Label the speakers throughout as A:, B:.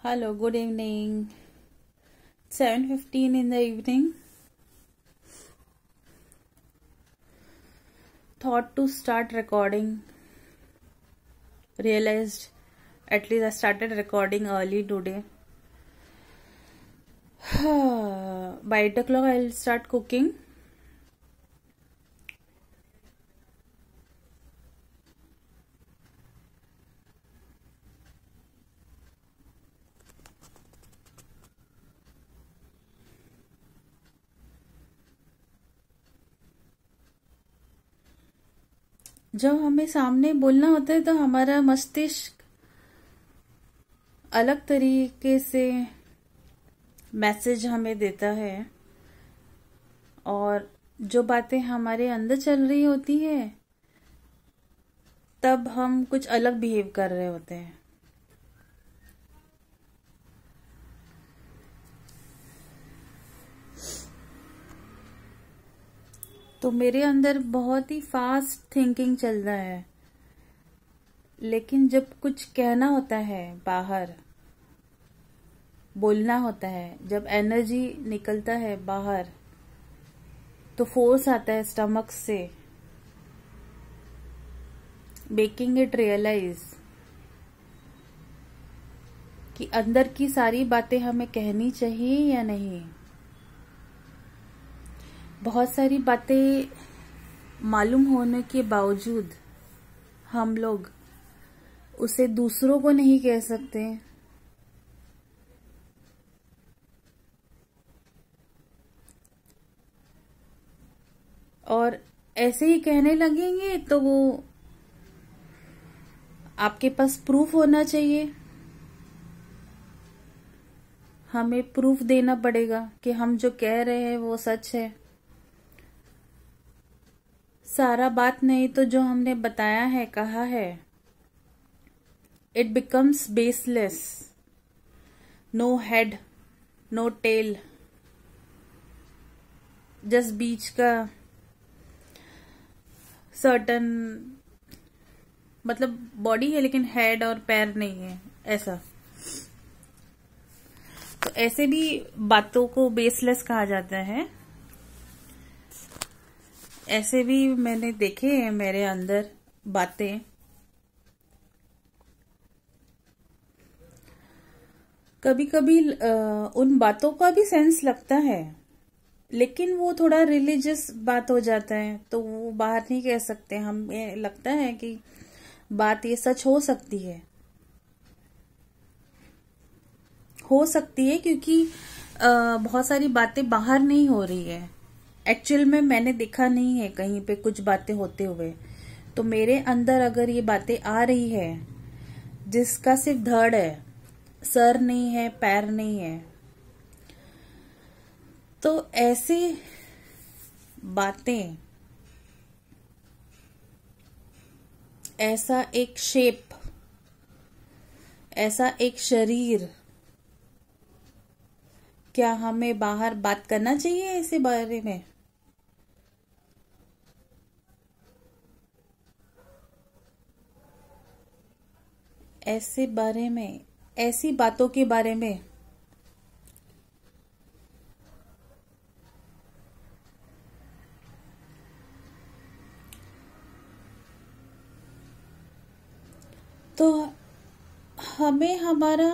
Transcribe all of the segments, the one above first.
A: Hello, good evening. 7:15 in the evening. Thought to start recording. Realized at least I started recording early today. By 8 o'clock I'll start cooking. जब हमें सामने बोलना होता है तो हमारा मस्तिष्क अलग तरीके से मैसेज हमें देता है और जो बातें हमारे अंदर चल रही होती है तब हम कुछ अलग बिहेव कर रहे होते हैं। तो मेरे अंदर बहुत ही फास्ट थिंकिंग चल रहा है, लेकिन जब कुछ कहना होता है, बाहर बोलना होता है, जब एनर्जी निकलता है बाहर तो फोर्स आता है स्टमक से, मेकिंग इट रियलाइज कि अंदर की सारी बातें हमें कहनी चाहिए या नहीं। बहुत सारी बातें मालूम होने के बावजूद हम लोग उसे दूसरों को नहीं कह सकते। और ऐसे ही कहने लगेंगे तो वो आपके पास प्रूफ होना चाहिए। हमें प्रूफ देना पड़ेगा कि हम जो कह रहे हैं वो सच है। सारा बात नहीं तो जो हमने बताया है, कहा है, it becomes baseless, no head no tail, just बीच का सर्टन मतलब बॉडी है लेकिन हेड और पैर नहीं है, ऐसा। तो ऐसे भी बातों को बेसलेस कहा जाता है। ऐसे भी मैंने देखे हैं मेरे अंदर बातें। कभी कभी उन बातों का भी सेंस लगता है, लेकिन वो थोड़ा रिलीजियस बात हो जाता है तो वो बाहर नहीं कह सकते। हमें लगता है कि बात ये सच हो सकती है, क्योंकि बहुत सारी बातें बाहर नहीं हो रही है। एक्चुअल में मैंने देखा नहीं है कहीं पे कुछ बातें होते हुए। तो मेरे अंदर अगर ये बातें आ रही है जिसका सिर्फ धड़ है, सर नहीं है, पैर नहीं है, तो ऐसे बातें, ऐसा एक शेप, ऐसा एक शरीर, क्या हमें बाहर बात करना चाहिए इस बारे में? ऐसे बारे में, ऐसी बातों के बारे में तो हमें हमारा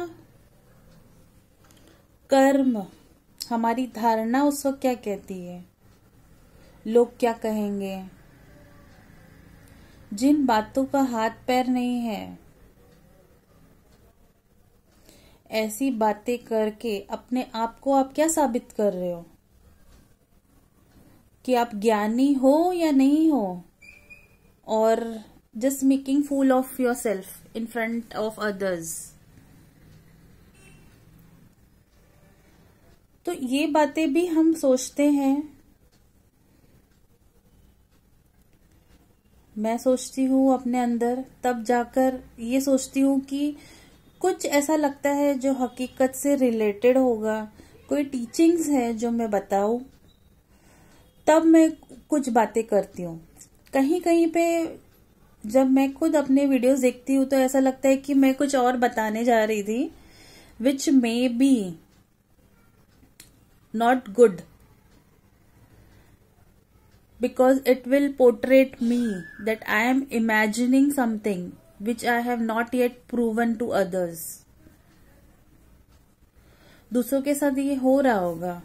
A: कर्म, हमारी धारणा उस वक्त क्या कहती है, लोग क्या कहेंगे, जिन बातों का हाथ पैर नहीं है, ऐसी बातें करके अपने आप को आप क्या साबित कर रहे हो कि आप ज्ञानी हो या नहीं हो, और just making fool of yourself in front of others. तो ये बातें भी हम सोचते हैं। मैं सोचती हूँ अपने अंदर, तब जाकर ये सोचती हूँ कि कुछ ऐसा लगता है जो हकीकत से रिलेटेड होगा, कोई टीचिंग्स है जो मैं बताऊं, तब मैं कुछ बातें करती हूँ। कहीं कहीं पे जब मैं खुद अपने वीडियोस देखती हूँ तो ऐसा लगता है कि मैं कुछ और बताने जा रही थी, which may be not good, because it will portray me that I am imagining something which I have not yet proven to others. दूसरों के साथ ये हो रहा होगा,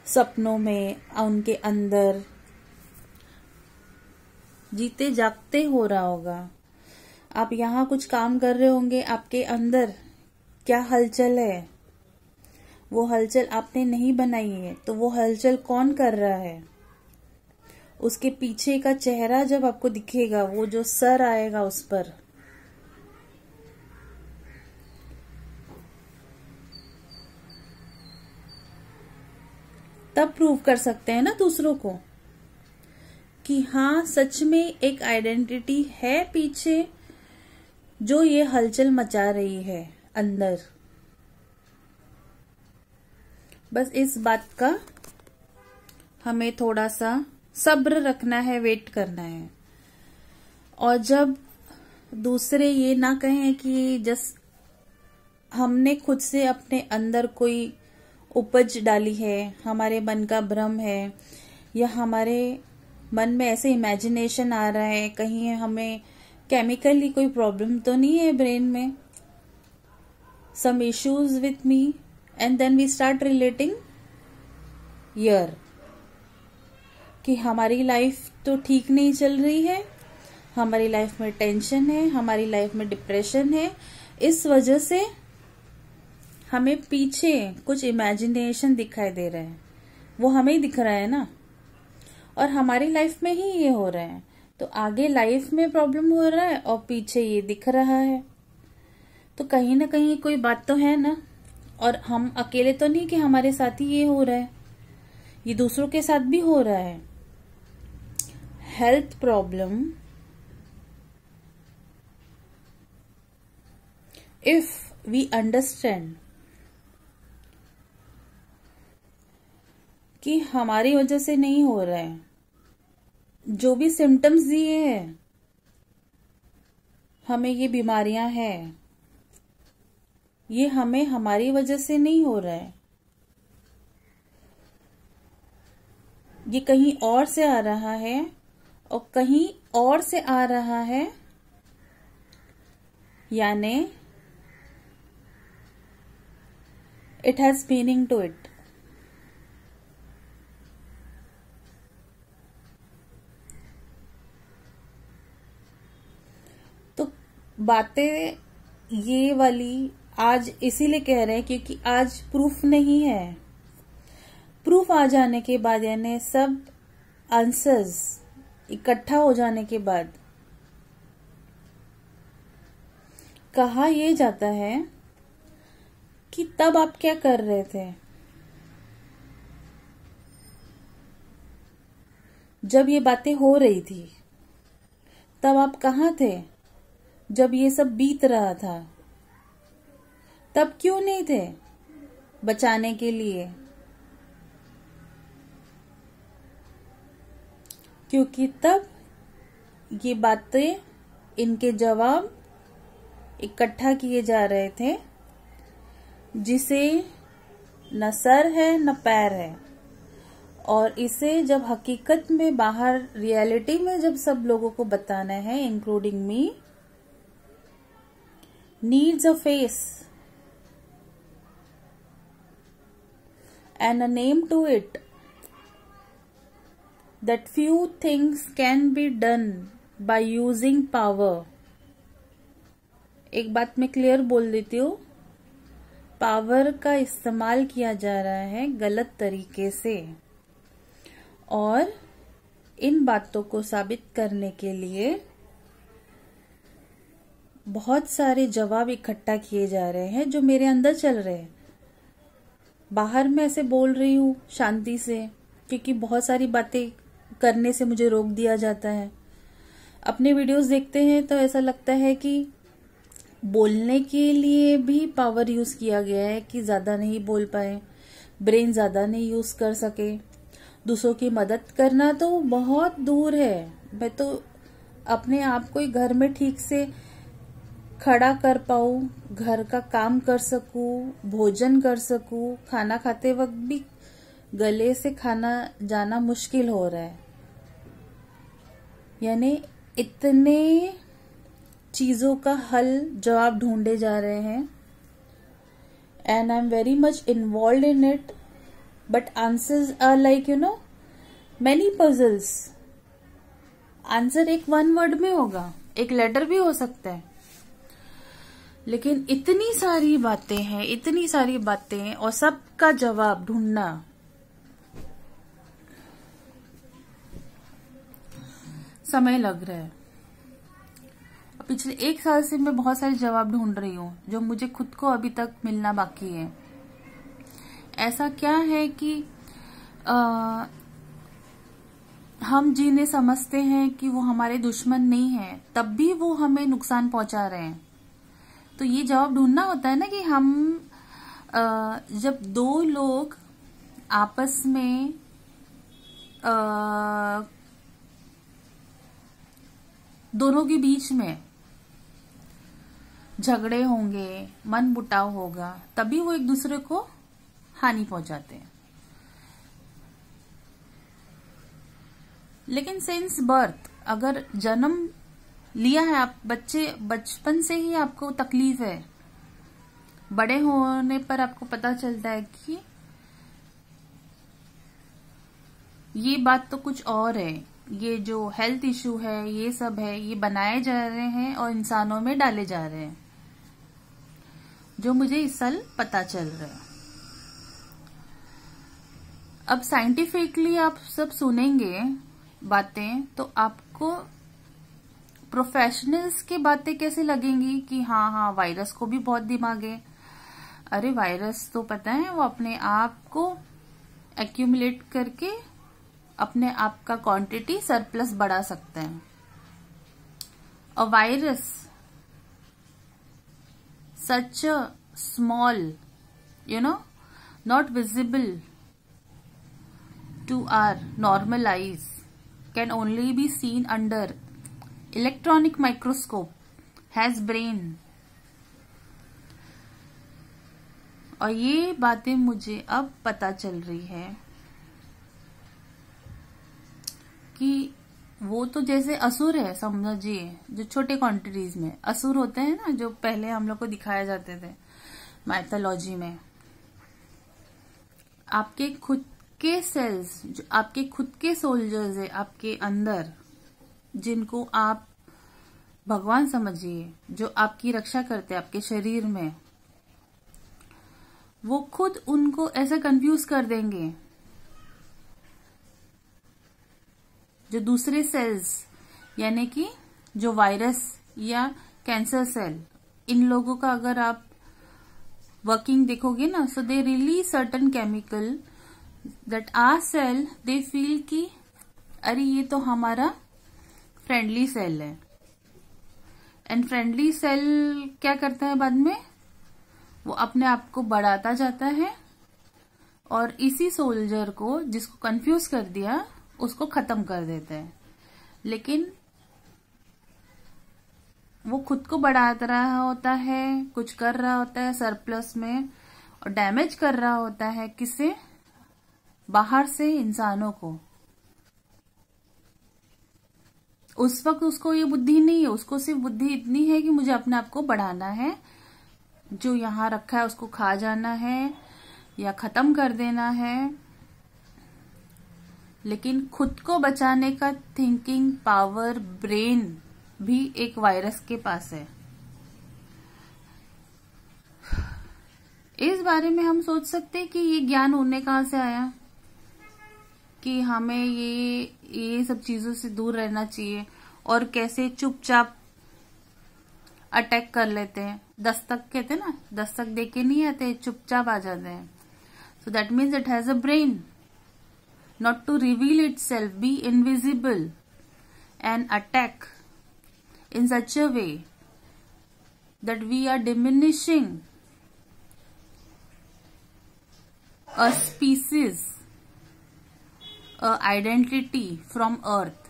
A: सपनों में, उनके अंदर जीते जागते हो रहा होगा। आप यहाँ कुछ काम कर रहे होंगे, आपके अंदर क्या हलचल है, वो हलचल आपने नहीं बनाई है, तो वो हलचल कौन कर रहा है, उसके पीछे का चेहरा जब आपको दिखेगा, वो जो सर आएगा उस पर, तब प्रूव कर सकते हैं ना दूसरों को कि हाँ सच में एक आइडेंटिटी है पीछे जो ये हलचल मचा रही है अंदर। बस इस बात का हमें थोड़ा सा सब्र रखना है, वेट करना है। और जब दूसरे ये ना कहें कि जस्ट हमने खुद से अपने अंदर कोई उपज डाली है, हमारे मन का भ्रम है, या हमारे मन में ऐसे इमेजिनेशन आ रहा है, कहीं हमें केमिकली कोई प्रॉब्लम तो नहीं है ब्रेन में, some issues with me, and then we start relating here कि हमारी लाइफ तो ठीक नहीं चल रही है, हमारी लाइफ में टेंशन है, हमारी लाइफ में डिप्रेशन है, इस वजह से हमें पीछे कुछ इमेजिनेशन दिखाई दे रहा है, वो हमें ही दिख रहा है ना, और हमारी लाइफ में ही ये हो रहा है, तो आगे लाइफ में प्रॉब्लम हो रहा है और पीछे ये दिख रहा है, तो कहीं ना कहीं कोई बात तो है ना। और हम अकेले तो नहीं कि हमारे साथ ही ये हो रहा है, ये दूसरों के साथ भी हो रहा है। Health problem, if we understand कि हमारी वजह से नहीं हो रहा है, जो भी सिम्टम्स दिए हैं, हमें ये बीमारियां हैं, ये हमें हमारी वजह से नहीं हो रहा है, ये कहीं और से आ रहा है, और कहीं और से आ रहा है यानी it has meaning to it. तो बातें ये वाली आज इसीलिए कह रहे हैं क्योंकि आज प्रूफ नहीं है। प्रूफ आ जाने के बाद यानी सब आंसर्स इकट्ठा हो जाने के बाद कहा यह जाता है कि तब आप क्या कर रहे थे, जब ये बातें हो रही थी, तब आप कहाँ थे जब ये सब बीत रहा था, तब क्यों नहीं थे बचाने के लिए, क्योंकि तब ये बातें, इनके जवाब इकट्ठा किए जा रहे थे, जिसे न सर है न पैर है, और इसे जब हकीकत में बाहर रियलिटी में जब सब लोगों को बताना है, including me, needs a face and a name to it, that few things can be done by using power। एक बात मैं क्लियर बोल देती हूँ, पावर का इस्तेमाल किया जा रहा है गलत तरीके से, और इन बातों को साबित करने के लिए बहुत सारे जवाब इकट्ठा किए जा रहे हैं जो मेरे अंदर चल रहे हैं। बाहर मैं ऐसे बोल रही हूँ शांति से, क्योंकि बहुत सारी बातें करने से मुझे रोक दिया जाता है। अपने वीडियोस देखते हैं तो ऐसा लगता है कि बोलने के लिए भी पावर यूज किया गया है कि ज्यादा नहीं बोल पाए, ब्रेन ज्यादा नहीं यूज कर सके। दूसरों की मदद करना तो बहुत दूर है, मैं तो अपने आप को घर में ठीक से खड़ा कर पाऊं, घर का काम कर सकूं, भोजन कर सकूं, खाना खाते वक्त भी गले से खाना जाना मुश्किल हो रहा है। यानी इतने चीजों का हल जवाब ढूंढे जा रहे हैं, and I am very much involve in it, but answers are like many puzzles. Answer एक वन वर्ड में होगा, एक लेटर भी हो सकता है, लेकिन इतनी सारी बातें हैं, इतनी सारी बातें, और सबका जवाब ढूंढना समय लग रहा है। पिछले 1 साल से मैं बहुत सारे जवाब ढूंढ रही हूँ जो मुझे खुद को अभी तक मिलना बाकी है। ऐसा क्या है कि हम जिन्हें समझते हैं कि वो हमारे दुश्मन नहीं है, तब भी वो हमें नुकसान पहुंचा रहे हैं। तो ये जवाब ढूंढना होता है ना कि हम जब 2 लोग आपस में दोनों के बीच में झगड़े होंगे, मन मुटाव होगा, तभी वो एक दूसरे को हानि पहुंचाते हैं। लेकिन सिंस बर्थ, अगर जन्म लिया है आप, बचपन से ही आपको तकलीफ है, बड़े होने पर आपको पता चलता है कि ये बात तो कुछ और है, ये जो हेल्थ इश्यू है, ये सब है, ये बनाए जा रहे हैं और इंसानों में डाले जा रहे हैं, जो मुझे इस साल पता चल रहा है। अब साइंटिफिकली आप सब सुनेंगे बातें तो आपको प्रोफेशनल्स की बातें कैसे लगेंगी कि हाँ वायरस को भी बहुत दिमाग है। अरे वायरस तो पता है वो अपने आप को एक्यूमुलेट करके अपने आप का क्वांटिटी सरप्लस बढ़ा सकते हैं। और virus such a small not visible to our normal eyes, can only be seen under electronic microscope, has brain। और ये बातें मुझे अब पता चल रही है कि वो तो जैसे असुर है, समझिए, जो छोटे क्वांटिटीज में असुर होते हैं ना, जो पहले हम लोग को दिखाए जाते थे माइथोलॉजी में। आपके खुद के सेल्स, जो आपके खुद के सोल्जर्स है आपके अंदर, जिनको आप भगवान समझिए, जो आपकी रक्षा करते हैं आपके शरीर में, वो खुद उनको ऐसा कंफ्यूज कर देंगे। जो दूसरे सेल्स, यानी कि जो वायरस या कैंसर सेल, इन लोगों का अगर आप वर्किंग देखोगे ना, so they release certain chemical that our cell they feel कि अरे ये तो हमारा फ्रेंडली सेल है। एंड फ्रेंडली सेल क्या करता है बाद में? वो अपने आप को बढ़ाता जाता है और इसी सोल्जर को, जिसको कंफ्यूज कर दिया, उसको खत्म कर देता है। लेकिन वो खुद को बढ़ा रहा होता है, कुछ कर रहा होता है सरप्लस में, और डैमेज कर रहा होता है किसे? बाहर से इंसानों को। उस वक्त उसको ये बुद्धि नहीं है, उसको सिर्फ बुद्धि इतनी है कि मुझे अपने आप को बढ़ाना है, जो यहां रखा है उसको खा जाना है या खत्म कर देना है। लेकिन खुद को बचाने का थिंकिंग पावर, ब्रेन भी एक वायरस के पास है। इस बारे में हम सोच सकते हैं कि ये ज्ञान उन्हें कहां से आया कि हमें ये सब चीजों से दूर रहना चाहिए, और कैसे चुपचाप अटैक कर लेते हैं। दस्तक कहते हैं ना, दस्तक देके नहीं आते, चुपचाप आ जाते हैं। So that means it has a brain, not to reveal itself, be invisible and attack in such a way that we are diminishing a species, a identity from earth,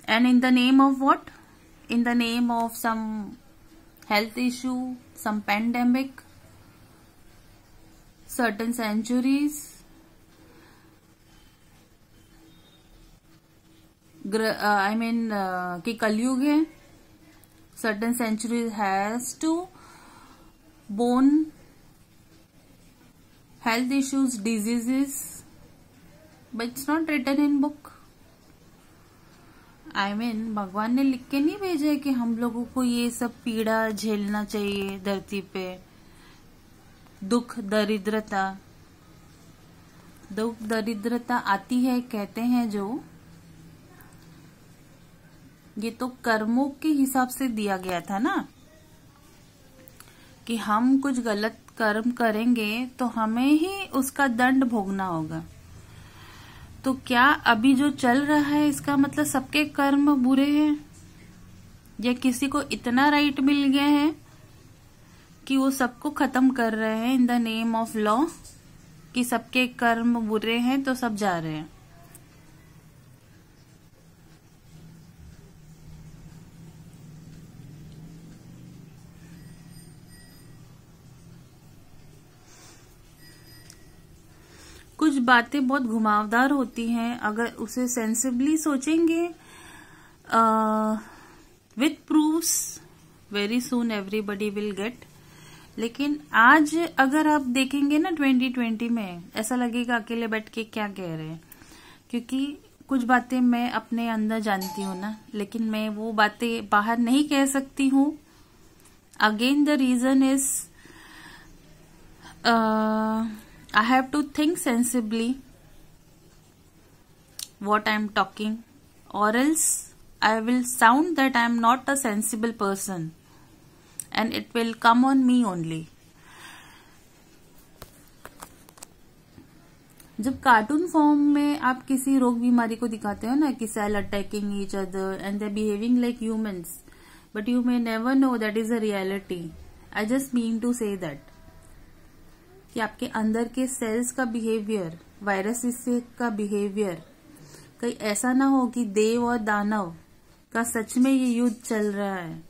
A: and in the name of what? in the name of some health issue, some pandemic, certain centuries, कि कलयुग है, certain centuries has to born health issues, diseases, but it's not written in book. भगवान ने लिख के नहीं भेजा है कि हम लोगों को ये सब पीड़ा झेलना चाहिए धरती पे, दुख दरिद्रता आती है कहते हैं जो, ये तो कर्मों के हिसाब से दिया गया था ना, कि हम कुछ गलत कर्म करेंगे तो हमें ही उसका दंड भोगना होगा। तो क्या अभी जो चल रहा है इसका मतलब सबके कर्म बुरे हैं, या किसी को इतना राइट मिल गया है कि वो सबको खत्म कर रहे हैं in the name of law, कि सबके कर्म बुरे हैं तो सब जा रहे हैं। कुछ बातें बहुत घुमावदार होती हैं, अगर उसे सेंसिबली सोचेंगे with proofs, very soon everybody will get. लेकिन आज अगर आप देखेंगे ना 2020 में, ऐसा लगेगा अकेले बैठ के क्या कह रहे हैं, क्योंकि कुछ बातें मैं अपने अंदर जानती हूँ ना, लेकिन मैं वो बातें बाहर नहीं कह सकती हूँ। Again the reason is I have to think sensibly what I am talking, or else I will sound that I am not a sensible person and it will come on me only. जब cartoon form में आप किसी रोग बीमारी को दिखाते हो ना, कि cell attacking each other and they behaving like humans, but you may never know that is a reality. I just mean to say that कि आपके अंदर के सेल्स का बिहेवियर, वायरसेस का बिहेवियर कहीं ऐसा ना हो कि देव और दानव का सच में ये युद्ध चल रहा है,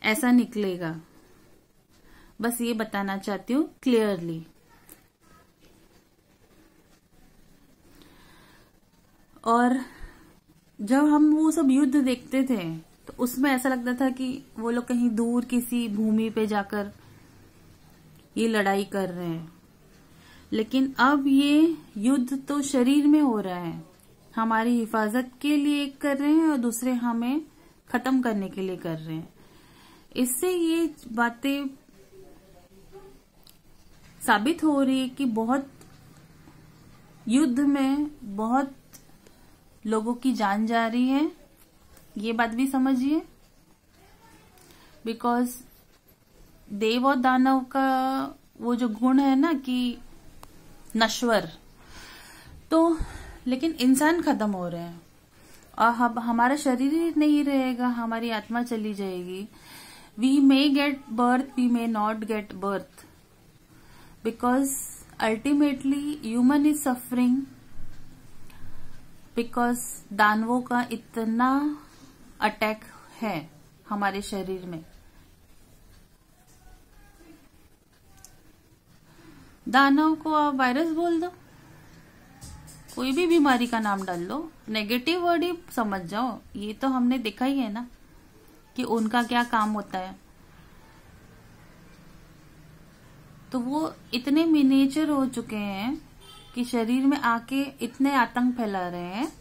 A: ऐसा निकलेगा। बस ये बताना चाहती हूँ क्लियरली। और जब हम वो सब युद्ध देखते थे तो उसमें ऐसा लगता था कि वो लोग कहीं दूर किसी भूमि पे जाकर ये लड़ाई कर रहे हैं, लेकिन अब ये युद्ध तो शरीर में हो रहा है, हमारी हिफाजत के लिए एक कर रहे हैं और दूसरे हमें खत्म करने के लिए कर रहे हैं। इससे ये बातें साबित हो रही है कि बहुत युद्ध में बहुत लोगों की जान जा रही है, ये बात भी समझिए। बिकॉज देव और दानव का वो जो गुण है ना कि नश्वर, तो लेकिन इंसान खत्म हो रहे हैं और हमारा शरीर ही नहीं रहेगा, हमारी आत्मा चली जाएगी। We may get birth, we may not get birth, because ultimately human is suffering, because दानवों का इतना अटैक है हमारे शरीर में। दानव को आप वायरस बोल दो, कोई भी बीमारी का नाम डाल लो, नेगेटिव वर्ड ही समझ जाओ। ये तो हमने देखा ही है ना कि उनका क्या काम होता है। तो वो इतने मिनिएचर हो चुके हैं कि शरीर में आके इतने आतंक फैला रहे हैं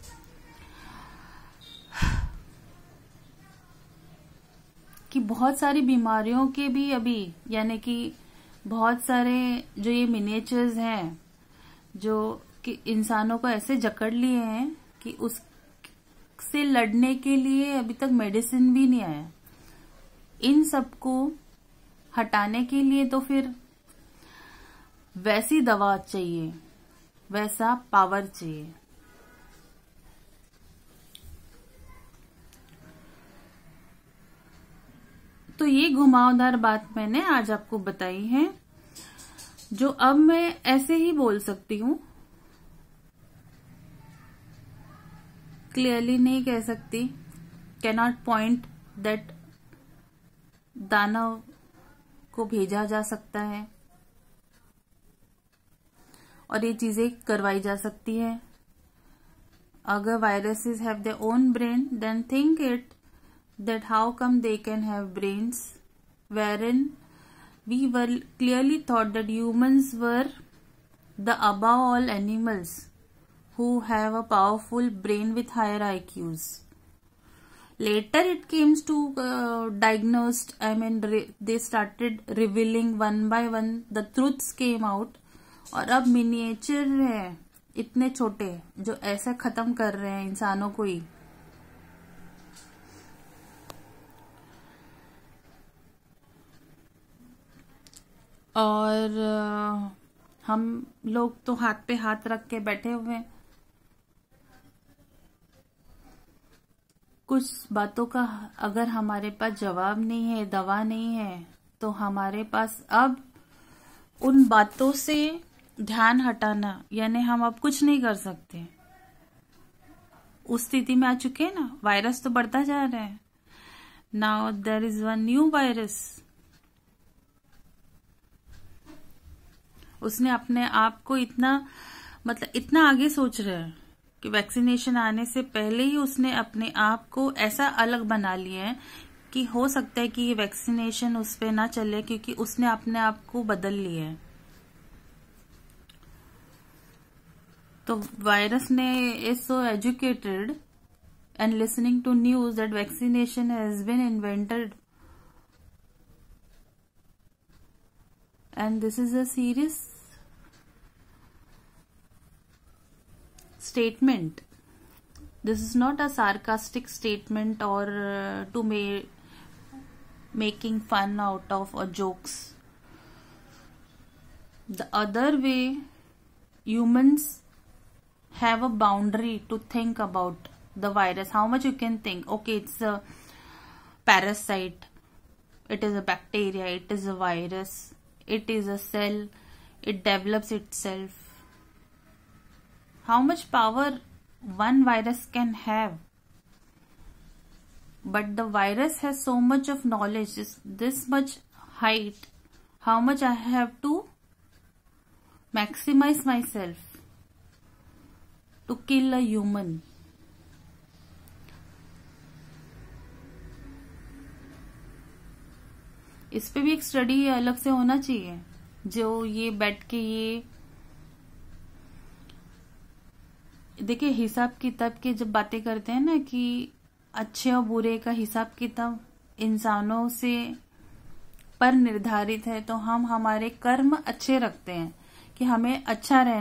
A: कि बहुत सारी बीमारियों के भी अभी, यानी कि बहुत सारे जो ये मिनिएचर्स हैं जो कि इंसानों को ऐसे जकड़ लिए हैं कि उससे लड़ने के लिए अभी तक मेडिसिन भी नहीं आया। इन सबको हटाने के लिए तो फिर वैसी दवा चाहिए, वैसा पावर चाहिए। तो ये घुमावदार बात मैंने आज आपको बताई है, जो अब मैं ऐसे ही बोल सकती हूँ, क्लियरली नहीं कह सकती, कैनॉट पॉइंट दैट दानव को भेजा जा सकता है और ये चीजें करवाई जा सकती है। अगर viruses have their own brain, then think it that how come they can have brains, wherein we were clearly thought that humans were the above all animals who have a powerful brain with higher IQs. Later it came to diagnosed, they started revealing one by one, the truths came out, और अब miniature है इतने छोटे जो ऐसा खत्म कर रहे हैं इंसानों को ही। और हम लोग तो हाथ पे हाथ रख के बैठे हुए हैं। कुछ बातों का अगर हमारे पास जवाब नहीं है, दवा नहीं है, तो हमारे पास अब उन बातों से ध्यान हटाना, यानी हम अब कुछ नहीं कर सकते। उस स्थिति में आ चुके हैं ना। वायरस तो बढ़ता जा रहा है। Now there is one new virus. उसने अपने आप को इतना आगे सोच रहा है कि वैक्सीनेशन आने से पहले ही उसने अपने आप को ऐसा अलग बना लिया है कि हो सकता है कि ये वैक्सीनेशन उस पे ना चले, क्योंकि उसने अपने आप को बदल लिया है। तो वायरस ने is so educated and listening to news that vaccination has been invented, and this is a serious statement. This is not a sarcastic statement or to making fun out of or jokes. The other way, humans have a boundary to think about the virus. How much you can think? Okay, it's a parasite, it is a bacteria, it is a virus, it is a cell, it develops itself. How much power one virus can have? But the virus has so much of knowledge, this much height. How much I have to maximize myself to kill a human? इस पे भी एक study अलग से होना चाहिए, जो ये बैठ के ये देखिए हिसाब किताब की जब बातें करते हैं ना कि अच्छे और बुरे का हिसाब किताब इंसानों से पर निर्धारित है, तो हम हमारे कर्म अच्छे रखते हैं कि हमें अच्छा रहना